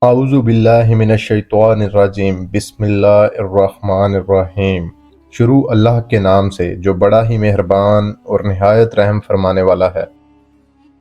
اعوذ باللہ من الشیطان الرجیم بسم اللہ الرحمن الرحیم۔ شروع اللہ کے نام سے جو بڑا ہی مہربان اور نہایت رحم فرمانے والا ہے۔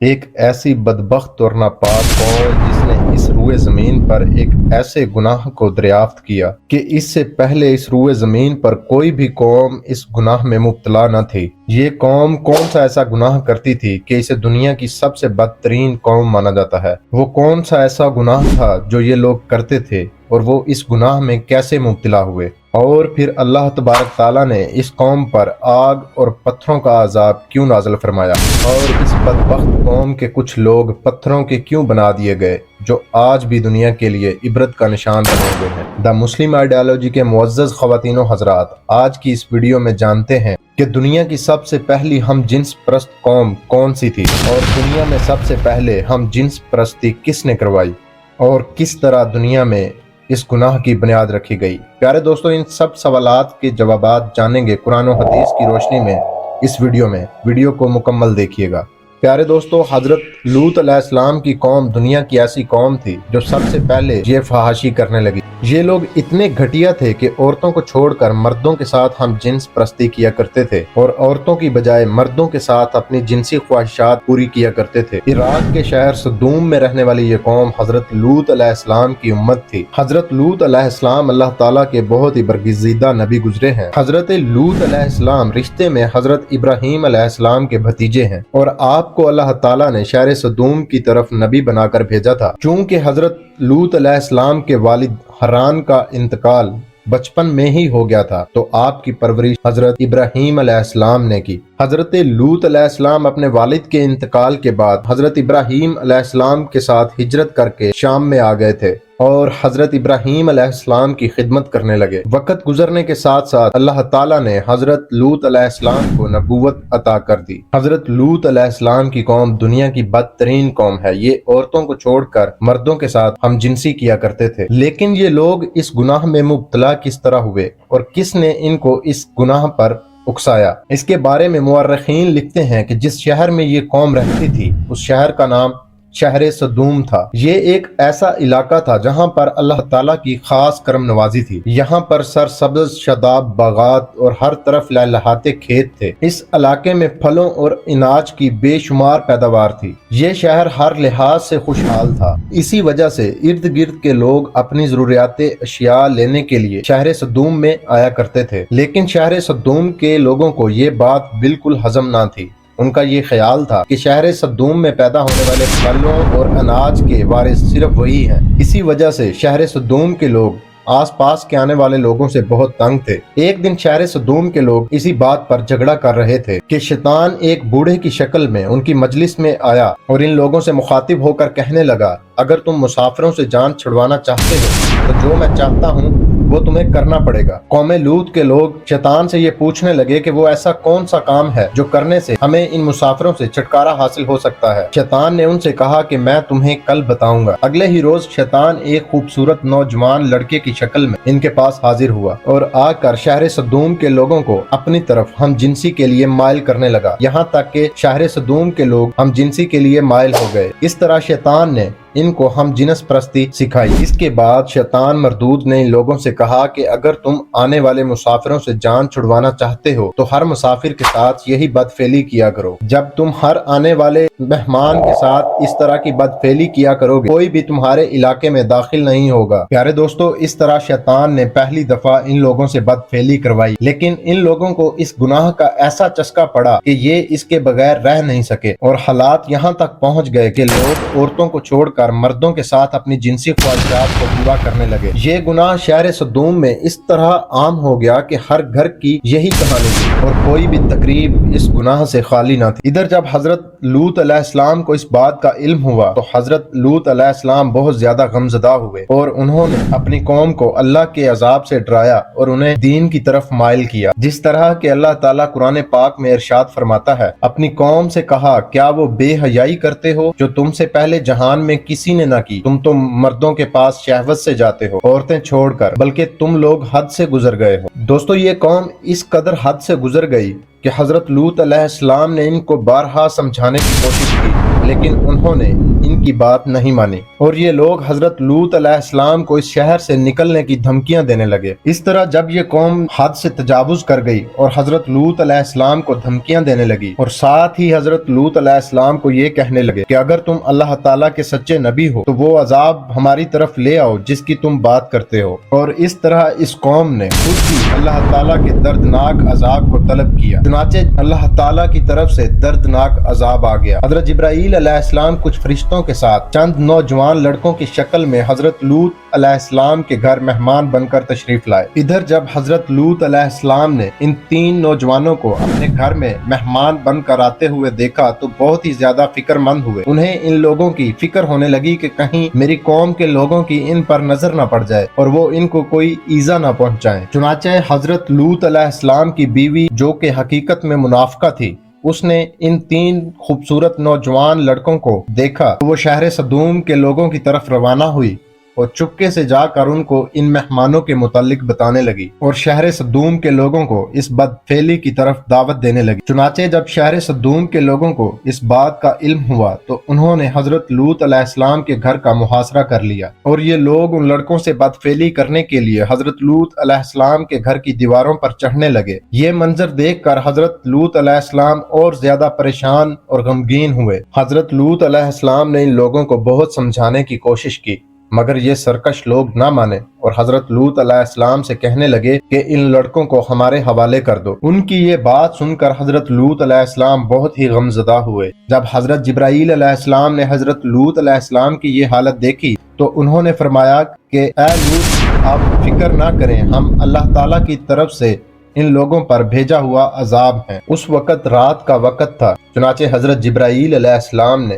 ایک ایسی بدبخت اور ناپاک قوم جس نے اس روئے زمین پر ایک ایسے گناہ کو دریافت کیا کہ اس سے پہلے اس روئے زمین پر کوئی بھی قوم اس گناہ میں مبتلا نہ تھی۔ یہ قوم کون سا ایسا گناہ کرتی تھی کہ اسے دنیا کی سب سے بدترین قوم مانا جاتا ہے؟ وہ کون سا ایسا گناہ تھا جو یہ لوگ کرتے تھے اور وہ اس گناہ میں کیسے مبتلا ہوئے؟ اور پھر اللہ تبارک تعالیٰ نے اس قوم پر آگ اور پتھروں کا عذاب کیوں نازل فرمایا، اور اس بدبخت قوم کے کچھ لوگ پتھروں کے کیوں بنا دیے گئے جو آج بھی دنیا کے لیے عبرت کا نشان بنے ہوئے ہیں۔ دا مسلم آئیڈیالوجی کے معزز خواتین و حضرات، آج کی اس ویڈیو میں جانتے ہیں کہ دنیا کی سب سے پہلی ہم جنس پرست قوم کون سی تھی، اور دنیا میں سب سے پہلے ہم جنس پرستی کس نے کروائی، اور کس طرح دنیا میں اس گناہ کی بنیاد رکھی گئی۔ پیارے دوستو، ان سب سوالات کے جوابات جانیں گے قرآن و حدیث کی روشنی میں اس ویڈیو میں۔ ویڈیو کو مکمل دیکھیے گا۔ پیارے دوستو، حضرت لوط علیہ السلام کی قوم دنیا کی ایسی قوم تھی جو سب سے پہلے یہ فحاشی کرنے لگی۔ یہ لوگ اتنے گھٹیا تھے کہ عورتوں کو چھوڑ کر مردوں کے ساتھ ہم جنس پرستی کیا کرتے تھے، اور عورتوں کی بجائے مردوں کے ساتھ اپنی جنسی خواہشات پوری کیا کرتے تھے۔ عراق کے شہر صدوم میں رہنے والی یہ قوم حضرت لوط علیہ السلام کی امت تھی۔ حضرت لوط علیہ السلام اللہ تعالیٰ کے بہت ہی برگزیدہ نبی گزرے ہیں۔ حضرت لوط علیہ السلام رشتے میں حضرت ابراہیم علیہ السلام کے بھتیجے ہیں، اور آپ کو اللہ تعالیٰ نے شہر صدوم کی طرف نبی بنا کر بھیجا تھا۔ چونکہ حضرت لوط علیہ السلام کے والد حران کا انتقال بچپن میں ہی ہو گیا تھا، تو آپ کی پرورش حضرت ابراہیم علیہ السلام نے کی۔ حضرت لوط علیہ السلام اپنے والد کے انتقال کے بعد حضرت ابراہیم علیہ السلام کے ساتھ ہجرت کر کے شام میں آ گئے تھے اور حضرت ابراہیم علیہ السلام کی خدمت کرنے لگے۔ وقت گزرنے کے ساتھ ساتھ اللہ تعالیٰ نے حضرت لوط علیہ السلام کو نبوت عطا کر دی۔ حضرت لوط علیہ السلام کی قوم دنیا کی بدترین قوم ہے۔ یہ عورتوں کو چھوڑ کر مردوں کے ساتھ ہم جنسی کیا کرتے تھے۔ لیکن یہ لوگ اس گناہ میں مبتلا کس طرح ہوئے اور کس نے ان کو اس گناہ پر اکسایا؟ اس کے بارے میں مورخین لکھتے ہیں کہ جس شہر میں یہ قوم رہتی تھی اس شہر کا نام شہر صدوم تھا۔ یہ ایک ایسا علاقہ تھا جہاں پر اللہ تعالیٰ کی خاص کرم نوازی تھی۔ یہاں پر سرسبز شاداب باغات اور ہر طرف لہلہاتے کھیت تھے۔ اس علاقے میں پھلوں اور اناج کی بے شمار پیداوار تھی۔ یہ شہر ہر لحاظ سے خوشحال تھا۔ اسی وجہ سے ارد گرد کے لوگ اپنی ضروریات اشیاء لینے کے لیے شہر صدوم میں آیا کرتے تھے، لیکن شہر صدوم کے لوگوں کو یہ بات بالکل ہضم نہ تھی۔ ان کا یہ خیال تھا کہ شہر صدوم میں پیدا ہونے والے پھلوں اور اناج کے وارث صرف وہی ہیں۔ اسی وجہ سے شہر صدوم کے لوگ آس پاس کے آنے والے لوگوں سے بہت تنگ تھے۔ ایک دن شہر صدوم کے لوگ اسی بات پر جھگڑا کر رہے تھے کہ شیطان ایک بوڑھے کی شکل میں ان کی مجلس میں آیا اور ان لوگوں سے مخاطب ہو کر کہنے لگا، اگر تم مسافروں سے جان چھڑوانا چاہتے ہو تو جو میں چاہتا ہوں وہ تمہیں کرنا پڑے گا۔ قوم لوط کے لوگ شیطان سے یہ پوچھنے لگے کہ وہ ایسا کون سا کام ہے جو کرنے سے ہمیں ان مسافروں سے چھٹکارا حاصل ہو سکتا ہے۔ شیطان نے ان سے کہا کہ میں تمہیں کل بتاؤں گا۔ اگلے ہی روز شیطان ایک خوبصورت نوجوان لڑکے کی شکل میں ان کے پاس حاضر ہوا اور آ کر شہر صدوم کے لوگوں کو اپنی طرف ہم جنسی کے لیے مائل کرنے لگا، یہاں تک کہ شہر صدوم کے لوگ ہم جنسی کے لیے مائل ہو گئے۔ اس طرح شیطان نے ان کو ہم جنس پرستی سکھائی۔ اس کے بعد شیطان مردود نے ان لوگوں سے کہا کہ اگر تم آنے والے مسافروں سے جان چھڑوانا چاہتے ہو تو ہر مسافر کے ساتھ یہی بدفعلی کیا کرو۔ جب تم ہر آنے والے مہمان کے ساتھ اس طرح کی بدفعلی کیا کرو گے کوئی بھی تمہارے علاقے میں داخل نہیں ہوگا۔ پیارے دوستو، اس طرح شیطان نے پہلی دفعہ ان لوگوں سے بدفعلی کروائی، لیکن ان لوگوں کو اس گناہ کا ایسا چسکا پڑا کہ یہ اس کے بغیر رہ نہیں سکے، اور حالات یہاں تک پہنچ گئے کہ لوگ عورتوں کو چھوڑ کر مردوں کے ساتھ اپنی جنسی خواہشات کو پورا کرنے لگے۔ یہ گناہ شہر صدوم میں اس طرح عام ہو گیا کہ ہر گھر کی یہی کہانی تھی اور کوئی بھی تقریب اس گناہ سے خالی نہ تھی۔ ادھر جب حضرت لوط علیہ السلام کو اس بات کا علم ہوا تو حضرت لوط علیہ السلام بہت زیادہ غمزدہ ہوئے اور انہوں نے اپنی قوم کو اللہ کے عذاب سے ڈرایا اور انہیں دین کی طرف مائل کیا، جس طرح کہ اللہ تعالیٰ قرآن پاک میں ارشاد فرماتا ہے، اپنی قوم سے کہا، کیا وہ بے حیائی کرتے ہو جو تم سے پہلے جہان میں کسی نے نہ کی؟ تم تو مردوں کے پاس شہوت سے جاتے ہو عورتیں چھوڑ کر، بلکہ تم لوگ حد سے گزر گئے ہو۔ دوستو، یہ قوم اس قدر حد سے گزر گئی کہ حضرت لوط علیہ السلام نے ان کو بارہا سمجھانے کی کوشش کی لیکن انہوں نے ان کی بات نہیں مانی اور یہ لوگ حضرت لوط علیہ السلام کو اس شہر سے نکلنے کی دھمکیاں دینے لگے۔ اس طرح جب یہ قوم حد سے تجاوز کر گئی اور حضرت لوط علیہ السلام کو دھمکیاں دینے لگی اور ساتھ ہی حضرت لوط علیہ السلام کو یہ کہنے لگے کہ اگر تم اللہ تعالیٰ کے سچے نبی ہو تو وہ عذاب ہماری طرف لے آؤ جس کی تم بات کرتے ہو، اور اس طرح اس قوم نے خود بھی اللہ تعالیٰ کے دردناک عذاب کو طلب کیا۔ چنانچہ اللہ تعالیٰ کی طرف سے دردناک عذاب آ گیا۔ حضرت جبرائیل علیہ السلام کچھ فرشتوں کے ساتھ چند نوجوان لڑکوں کی شکل میں حضرت لوط علیہ السلام کے گھر مہمان بن کر تشریف لائے۔ ادھر جب حضرت لوط علیہ السلام نے ان 3 نوجوانوں کو اپنے گھر میں مہمان بن کر آتے ہوئے دیکھا تو بہت ہی زیادہ فکر مند ہوئے۔ انہیں ان لوگوں کی فکر ہونے لگی کہ کہیں میری قوم کے لوگوں کی ان پر نظر نہ پڑ جائے اور وہ ان کو کوئی ایذا نہ پہنچائیں۔ چنانچہ حضرت لوط علیہ السلام کی بیوی جو کہ حقیقت میں منافقہ تھی، اس نے ان 3 خوبصورت نوجوان لڑکوں کو دیکھا تو وہ شہر سدوم کے لوگوں کی طرف روانہ ہوئی اور چپکے سے جا کر ان کو ان مہمانوں کے متعلق بتانے لگی اور شہر سدوم کے لوگوں کو اس بدفعلی کی طرف دعوت دینے لگی۔ چنانچہ جب شہر سدوم کے لوگوں کو اس بات کا علم ہوا تو انہوں نے حضرت لوط علیہ السلام کے گھر کا محاصرہ کر لیا اور یہ لوگ ان لڑکوں سے بدفعلی کرنے کے لیے حضرت لوط علیہ السلام کے گھر کی دیواروں پر چڑھنے لگے۔ یہ منظر دیکھ کر حضرت لوط علیہ السلام اور زیادہ پریشان اور غمگین ہوئے۔ حضرت لوط علیہ السلام نے ان لوگوں کو بہت سمجھانے کی کوشش کی مگر یہ سرکش لوگ نہ مانے اور حضرت لوط علیہ السلام سے کہنے لگے کہ ان لڑکوں کو ہمارے حوالے کر دو۔ ان کی یہ بات سن کر حضرت لوط علیہ السلام بہت ہی غمزدہ ہوئے۔ جب حضرت جبرائیل علیہ السلام نے حضرت لوط علیہ السلام کی یہ حالت دیکھی تو انہوں نے فرمایا کہ اے لوط، آپ فکر نہ کریں، ہم اللہ تعالیٰ کی طرف سے ان لوگوں پر بھیجا ہوا عذاب ہیں۔ اس وقت رات کا وقت تھا، چنانچہ حضرت جبرائیل علیہ السلام نے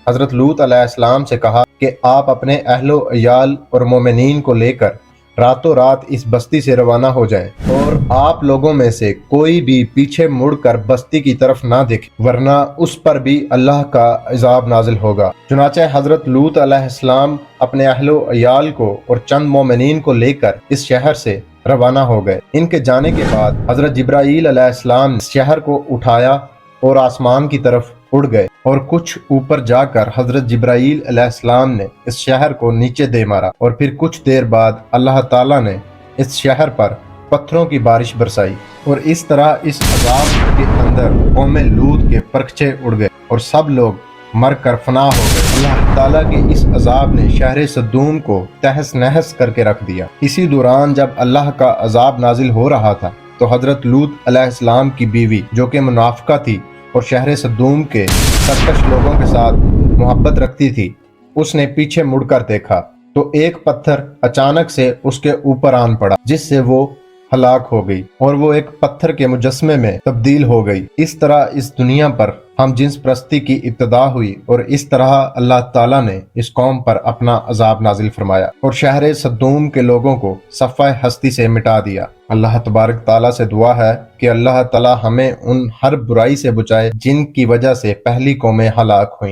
حضرت لوط علیہ السلام سے کہا کہ آپ اپنے اہل و عیال اور مومنین کو لے کر راتوں رات اس بستی سے روانہ ہو جائیں اور آپ لوگوں میں سے کوئی بھی پیچھے مڑ کر بستی کی طرف نہ دیکھے ورنہ اس پر بھی اللہ کا عذاب نازل ہوگا۔ چنانچہ حضرت لوط علیہ السلام اپنے اہل و عیال کو اور چند مومنین کو لے کر اس شہر سے روانہ ہو گئے۔ ان کے جانے کے بعد حضرت جبرائیل علیہ السلام اس شہر کو اٹھایا اور آسمان کی طرف اڑ گئے اور کچھ اوپر جا کر حضرت جبرائیل علیہ السلام نے اس شہر کو نیچے دے مارا اور پھر کچھ دیر بعد اللہ تعالیٰ نے اس شہر پر پتھروں کی بارش برسائی اور اس طرح اس عذاب کے اندر قوم لوط کے پرخچے اڑ گئے اور سب لوگ مر کر فنا ہو گئے۔ اللہ تعالیٰ کے اس عذاب نے شہر سدوم کو تہس نہس کر کے رکھ دیا۔ اسی دوران جب اللہ کا عذاب نازل ہو رہا تھا تو حضرت لوط علیہ السلام کی بیوی جو کہ منافقہ تھی اور شہر سدوم کے سرکش لوگوں کے ساتھ محبت رکھتی تھی، اس نے پیچھے مڑ کر دیکھا تو ایک پتھر اچانک سے اس کے اوپر آن پڑا جس سے وہ ہلاک ہو گئی اور وہ ایک پتھر کے مجسمے میں تبدیل ہو گئی۔ اس طرح اس دنیا پر ہم جنس پرستی کی ابتدا ہوئی اور اس طرح اللہ تعالیٰ نے اس قوم پر اپنا عذاب نازل فرمایا اور شہر سدوم کے لوگوں کو صفحہ ہستی سے مٹا دیا۔ اللہ تبارک تعالیٰ سے دعا ہے کہ اللہ تعالیٰ ہمیں ان ہر برائی سے بچائے جن کی وجہ سے پہلی قومیں ہلاک ہوئیں۔